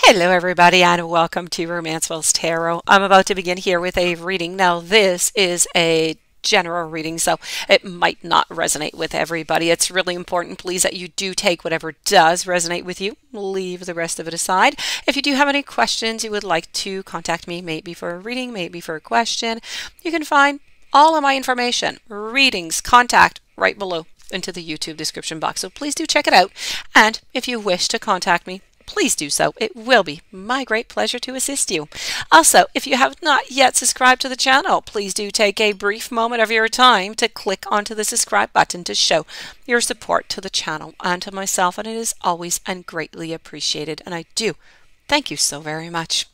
Hello everybody and welcome to Romancewell's Tarot. I'm about to begin here with a reading. Now this is a general reading, so it might not resonate with everybody. It's really important, please, that you do take whatever does resonate with you. Leave the rest of it aside. If you do have any questions you would like to contact me, maybe for a reading, maybe for a question, you can find all of my information, readings, contact, right below into the YouTube description box. So please do check it out. And if you wish to contact me, please do so. It will be my great pleasure to assist you. Also, if you have not yet subscribed to the channel, please do take a brief moment of your time to click onto the subscribe button to show your support to the channel and to myself, and it is always and greatly appreciated, and I do thank you so very much.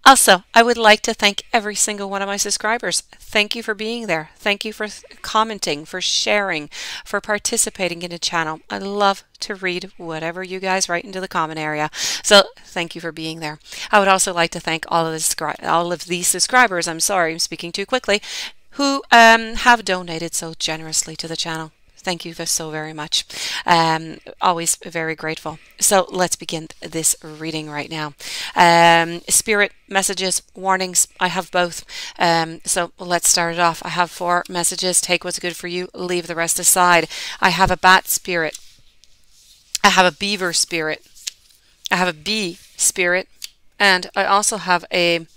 Also, I would like to thank every single one of my subscribers. Thank you for being there. Thank you for commenting, for sharing, for participating in the channel. I love to read whatever you guys write into the comment area. So thank you for being there. I would also like to thank all of these subscribers, I'm sorry, I'm speaking too quickly, who have donated so generously to the channel. Thank you so very much. Always very grateful. So let's begin this reading right now. Spirit messages, warnings, I have both. So let's start it off. I have 4 messages. Take what's good for you, leave the rest aside. I have a bat spirit. I have a beaver spirit. I have a bee spirit. And I also have a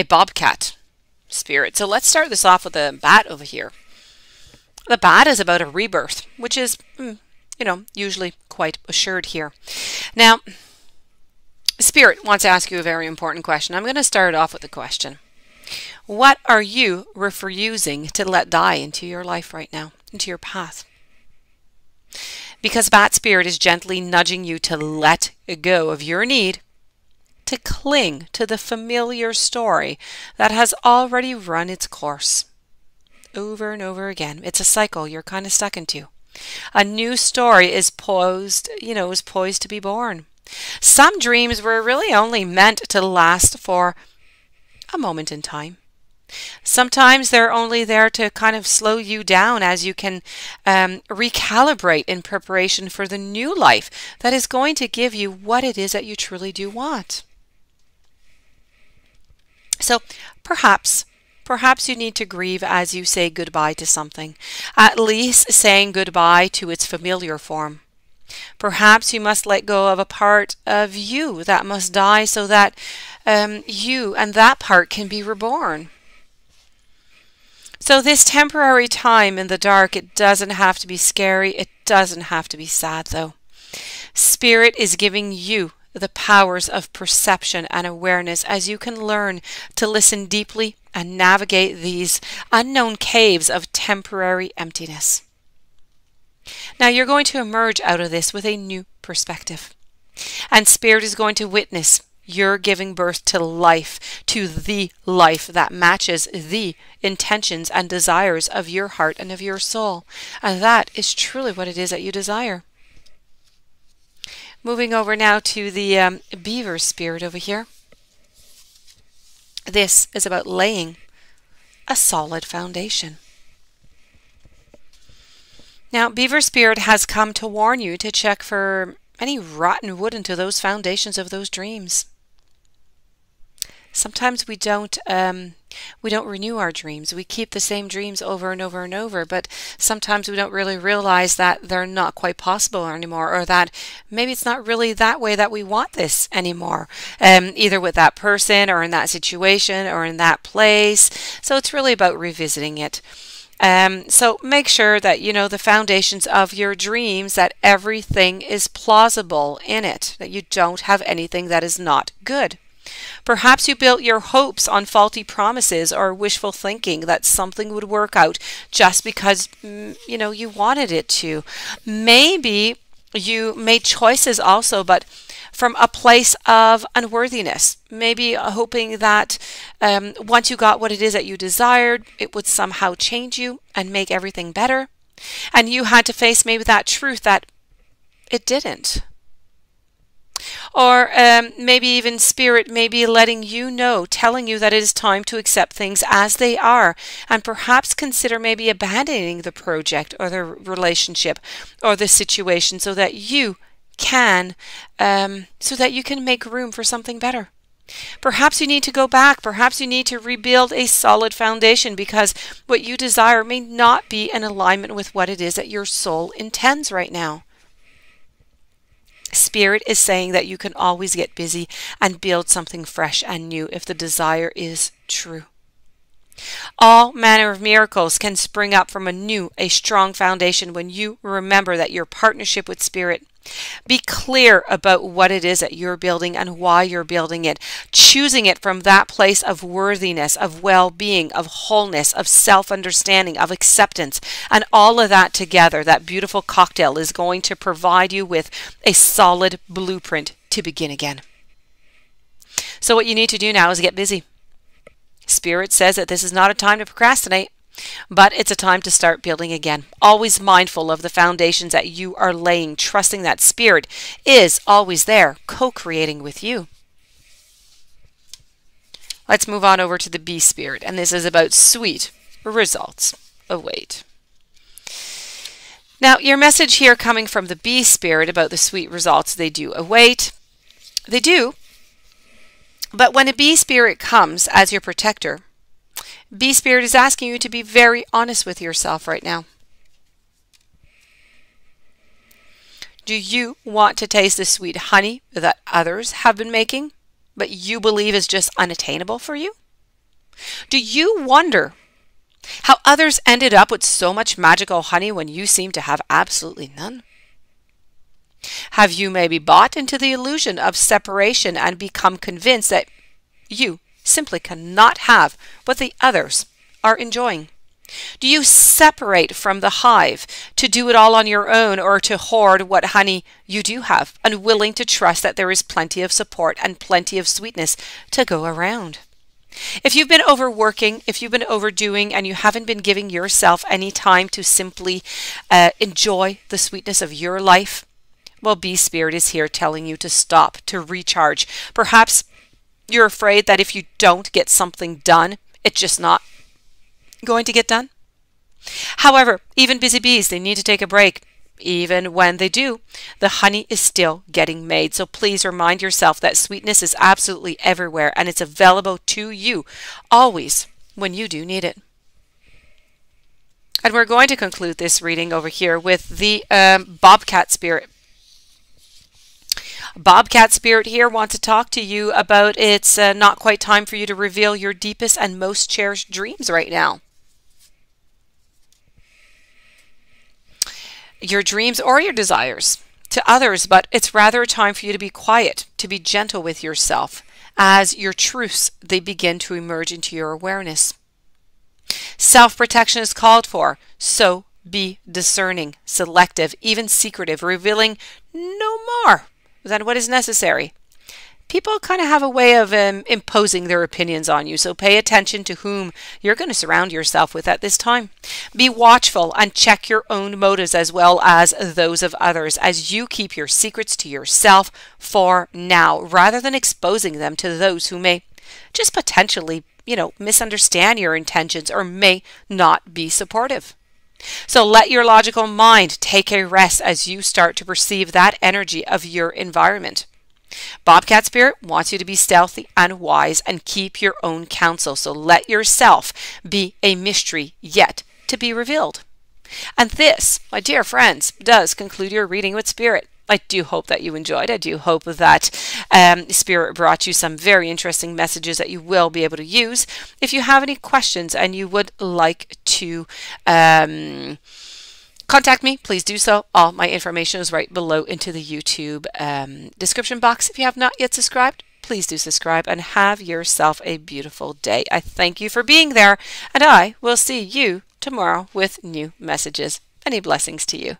bobcat spirit. So let's start this off with a bat over here. The bat is about a rebirth, which is, usually quite assured here. Now, Spirit wants to ask you a very important question. I'm going to start off with a question. What are you refusing to let die into your life right now, into your path? Because Bat Spirit is gently nudging you to let go of your need to cling to the familiar story that has already run its course. Over and over again. It's a cycle you're kind of stuck into. A new story is poised to be born. Some dreams were really only meant to last for a moment in time. Sometimes they're only there to kind of slow you down as you can recalibrate in preparation for the new life that is going to give you what it is that you truly do want. So perhaps you need to grieve as you say goodbye to something, at least saying goodbye to its familiar form. Perhaps you must let go of a part of you that must die so that you and that part can be reborn. So this temporary time in the dark, it doesn't have to be scary. It doesn't have to be sad, though. Spirit is giving you the powers of perception and awareness as you can learn to listen deeply and navigate these unknown caves of temporary emptiness. Now you're going to emerge out of this with a new perspective. And Spirit is going to witness you're giving birth to life, to the life that matches the intentions and desires of your heart and of your soul. And that is truly what it is that you desire. Moving over now to the beaver spirit over here. This is about laying a solid foundation. Now, Beaver Spirit has come to warn you to check for any rotten wood into those foundations of those dreams. Sometimes we don't renew our dreams. We keep the same dreams over and over and over, but sometimes we don't really realize that they're not quite possible anymore, or that maybe it's not really that way that we want this anymore, either with that person or in that situation or in that place. So it's really about revisiting it. So make sure that you know the foundations of your dreams, that everything is plausible in it, that you don't have anything that is not good. Perhaps you built your hopes on faulty promises or wishful thinking that something would work out just because, you wanted it to. Maybe you made choices also, but from a place of unworthiness. Maybe hoping that once you got what it is that you desired, it would somehow change you and make everything better. And you had to face maybe that truth that it didn't. Or maybe even Spirit may be letting you know, telling you that it is time to accept things as they are, and perhaps consider maybe abandoning the project or the relationship or the situation so that you can, so that you can make room for something better. Perhaps you need to go back. Perhaps you need to rebuild a solid foundation because what you desire may not be in alignment with what it is that your soul intends right now. Spirit is saying that you can always get busy and build something fresh and new if the desire is true. All manner of miracles can spring up from a strong foundation when you remember that your partnership with Spirit. Be clear about what it is that you're building and why you're building it, choosing it from that place of worthiness, of well-being, of wholeness, of self-understanding, of acceptance, and all of that together, that beautiful cocktail is going to provide you with a solid blueprint to begin again. So what you need to do now is get busy. Spirit says that this is not a time to procrastinate, but it's a time to start building again. Always mindful of the foundations that you are laying, trusting that Spirit is always there, co-creating with you. Let's move on over to the B Spirit, and this is about sweet results await. Now, your message here coming from the B Spirit about the sweet results they do await. They do. But when a B Spirit comes as your protector, B Spirit is asking you to be very honest with yourself right now. Do you want to taste the sweet honey that others have been making, but you believe is just unattainable for you? Do you wonder how others ended up with so much magical honey when you seem to have absolutely none? Have you maybe bought into the illusion of separation and become convinced that you simply cannot have what the others are enjoying? Do you separate from the hive to do it all on your own or to hoard what honey you do have, unwilling to trust that there is plenty of support and plenty of sweetness to go around? If you've been overworking, if you've been overdoing, and you haven't been giving yourself any time to simply enjoy the sweetness of your life, well, B Spirit is here telling you to stop, to recharge. Perhaps you're afraid that if you don't get something done, it's just not going to get done. However, even busy bees, they need to take a break. Even when they do, the honey is still getting made. So please remind yourself that sweetness is absolutely everywhere and it's available to you always when you do need it. And we're going to conclude this reading over here with the Bobcat Spirit. Bobcat Spirit here wants to talk to you about it's not quite time for you to reveal your deepest and most cherished dreams right now. Your dreams or your desires to others, but it's rather a time for you to be quiet, to be gentle with yourself as your truths, they begin to emerge into your awareness. Self-protection is called for, so be discerning, selective, even secretive, revealing no more than what is necessary. People kind of have a way of imposing their opinions on you, so pay attention to whom you're going to surround yourself with at this time. Be watchful and check your own motives as well as those of others as you keep your secrets to yourself for now, rather than exposing them to those who may just potentially, misunderstand your intentions or may not be supportive. So let your logical mind take a rest as you start to perceive that energy of your environment. Bobcat Spirit wants you to be stealthy and wise and keep your own counsel. So let yourself be a mystery yet to be revealed. And this, my dear friends, does conclude your reading with Spirit. I do hope that you enjoyed. I do hope that Spirit brought you some very interesting messages that you will be able to use. If you have any questions and you would like to contact me, please do so. All my information is right below into the YouTube description box. If you have not yet subscribed, please do subscribe and have yourself a beautiful day. I thank you for being there, and I will see you tomorrow with new messages. Many blessings to you.